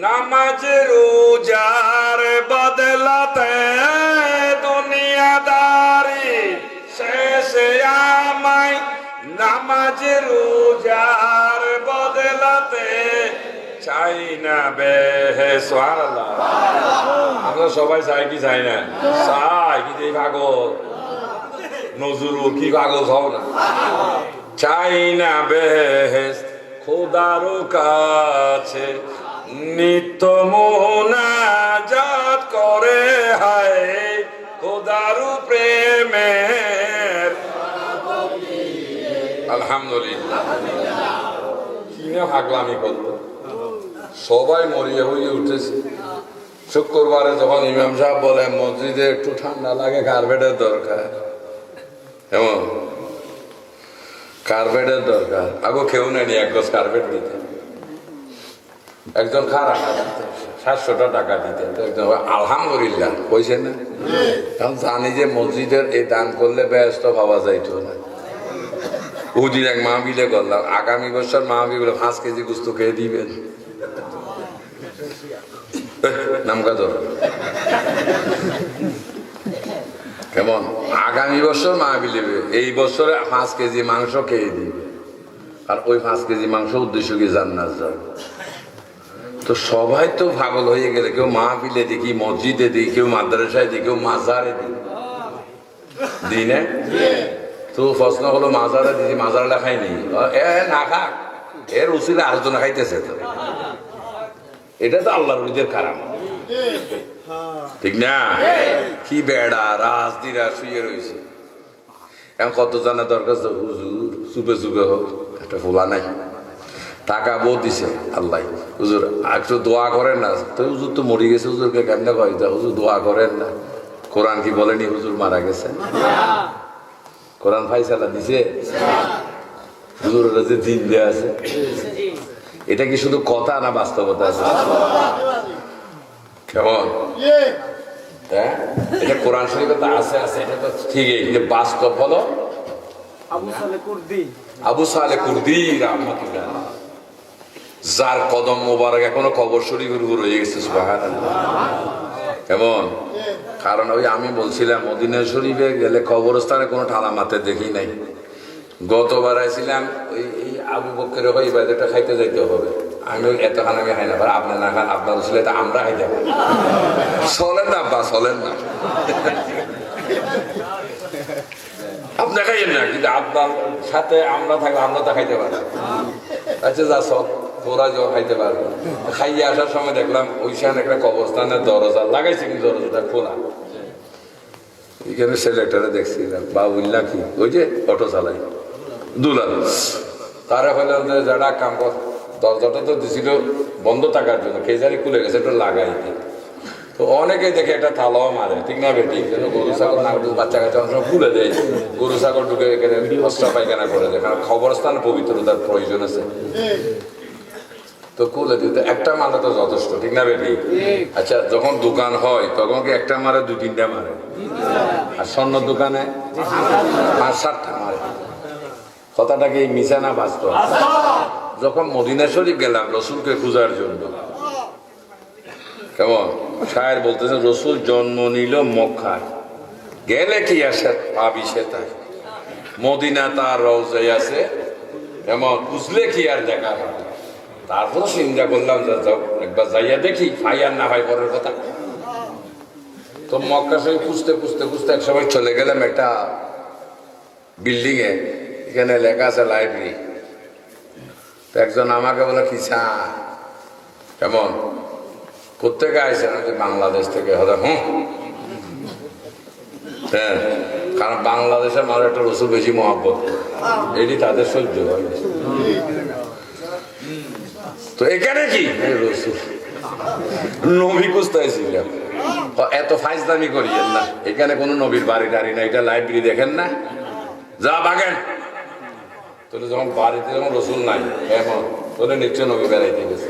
নামাজ রোজার বদলাতে দুনিয়াদারি শেষে আমায় নামাজ রোজার বদলাতে চাই না বেহেস। সুবহানাল্লাহ। আমরা সবাই চাই কি চাই না? চাই কি যে পাগল নজরুল কি পাগল হও না? চাই না বেহেস খোদার কাছে নিত্য মুনাজাত করে হায় খোদার প্রেমের। আলহামদুলিল্লাহ। কি না পাগলামি করলো, সবাই মরিয়া হয়ে উঠেছে। শুক্রবারে যখন ইমাম সাহেব বলে মসজিদে একটু ঠান্ডা লাগে, কার্পেটের দরকার, এমন কার্পেটের দরকার। আগে কেউ নেই এক গজ কার্পেট দিতে, একজন খারাপ 700 টাকা দিতে। আলহামদুলিল্লাহ কইছে না, কারণ জানি যে মসজিদের এই দান করলে ব্যস্ত ভাবা যাইতো না। উদিন এক মাহবিলে করলাম, আগামী বছর মাহবিলে 5 কেজি গুস্ত খেয়ে দিবেন। নাম কাজ কেমন? আগামী বছর মাহবিলে এই বছরে 5 কেজি মাংস খেয়ে দিবে, আর ওই 5 কেজি মাংস উদ্দেশ্য কি জান্নাত যাবে। তো সবাই তো পাগল হয়ে গেলে, কেউ মাহফিলে দেখি, মসজিদে দেখি, কেউ মাদ্রাসায় দেখি, কেউ মাজারে দিই না। তো প্রশ্ন হলো মাজারে দিদি, মাজারটা খাইনি, এ না খাক, এর উচিত আরেকজনে খাইতেছে। তো এটা তো আল্লাহর ওলিদের কারাম, ঠিক না? কি বেড়া রাজদিরা শুয়ে রয়েছে, এখন কত জানা দরকার। হুজুর চুপে চুপে হোক, একটা ফোলা নাই, টাকা বউ দিছে আল্লাহ, হুজুর একটু দোয়া করেন না। তো হুজুর তো মরে গেছে, হুজুরকে কেমনে কয় হুজুর দোয়া করেন না? কোরআন কি বলেনি হুজুর মারা গেছে? কোরআন ফাইসালা দিছে, হুজুরের যে দিন দেয়া আছে। এটা কি শুধু কথা না বাস্তবতা আছে? কেমন? হ্যাঁ, এটা কোরআন শরীফে তো আছে, এটা তো ঠিকই, যে বাস্তব হলো আবু সালে কুর্দি রাহমাতুল্লাহ, যার কদম মোবারক এখনো কবর শরীফের উপর রয়ে গেছে। সুবহানাল্লাহ। কেমন? কারণ ওই আমি বলছিলাম মদিনা শরীফে গেলে কবরস্থানে কোনো ঠালামাতে দেখি নাই। গতবার আইছিলাম, ওই আবু বকরের ভাই বাজারটা খাইতে যাইতে হবে, আমি এতখান আমি খাই না, আপনার না খান, আপনার ছিল এটা আমরা খাইতে পারি। চলেন না আব্বা, চলেন না, আপনি খাইয়েন না, কিন্তু আপনার সাথে আমরা থাকলে আমরা তো খাইতে পারি। আচ্ছা যা সব তোরা যাও খাইতে পারবে। খাইয়ে আসার সময় দেখলাম ওইখানে একটা কবরস্থানের দরজা লাগাইছে, কিন্তু দরজাটা খোলা। এখানে ছেলেটারে দেখছিলাম, বাবুল্লা কি ওই যে অটো চালাই দুলাল, তারা হইলাম যে যারা কাম কর, দরজাটা তো দিছিল বন্ধ থাকার জন্য, কে জানি খুলে গেছে, একটু লাগাই দিই। তো অনেকেই দেখে একটা তালাও মারে, ঠিক না বেটি? গরু ছাগল না, বাচ্চা কাচ্চা অনেক সময় খুলে দেয়, গরু ছাগল ঢুকে এখানে অস্ত্র পায়খানা করে দেয়, কারণ খবরস্থান পবিত্রতার প্রয়োজন আছে। তো খুলে দিতে একটা মারা তো যথেষ্ট, ঠিক না বেটি? আচ্ছা, যখন দোকান হয় তখন কি একটা মারে, 2-3টা মারে? আর স্বর্ণ দোকানে 5-7টা মারে। কথাটা কি মিছা না বাস্তব? যখন মদিনা শরীফ গেলাম রসুলকে খোঁজার জন্য, কেমন শায়ের বলতেছে, রসুল জন্ম নিল মক্কায়, গেলে কি আসে পাবি সে তাই, মদিনা তার রওজায় আছে, এমন বুঝলে কি আর দেখা হবে। তারপর চিন্তা করলাম যে যাও একবার যাইয়া দেখি, ফাইয়ার না হয় পরের কথা। তো মক্কা শরীফ খুঁজতে খুঁজতে খুঁজতে এক সময় চলে গেলাম একটা বিল্ডিং এ, এখানে লেখা আছে লাইব্রেরি। তো একজন আমাকে বলে কি চা, কেমন কোথেকে আইসেন? বাংলাদেশ থেকে। হলে হ্যাঁ, কারণ বাংলাদেশের মানুষ একটা রসুল বেশি মহব্বত, এটি তাদের সহ্য হয়। তো এখানে কি রসুল নবী খুঁজতেছিলাম, এত ফাইজলামি করিয়েন না, এখানে কোনো নবীর বাড়ি টাড়ি না, এটা লাইব্রেরি দেখেন না, যা বাগেন। তাহলে যখন বাড়িতে যখন রসুল নাই এমন, তাহলে নিশ্চয় নবী বেড়াইতে গেছে।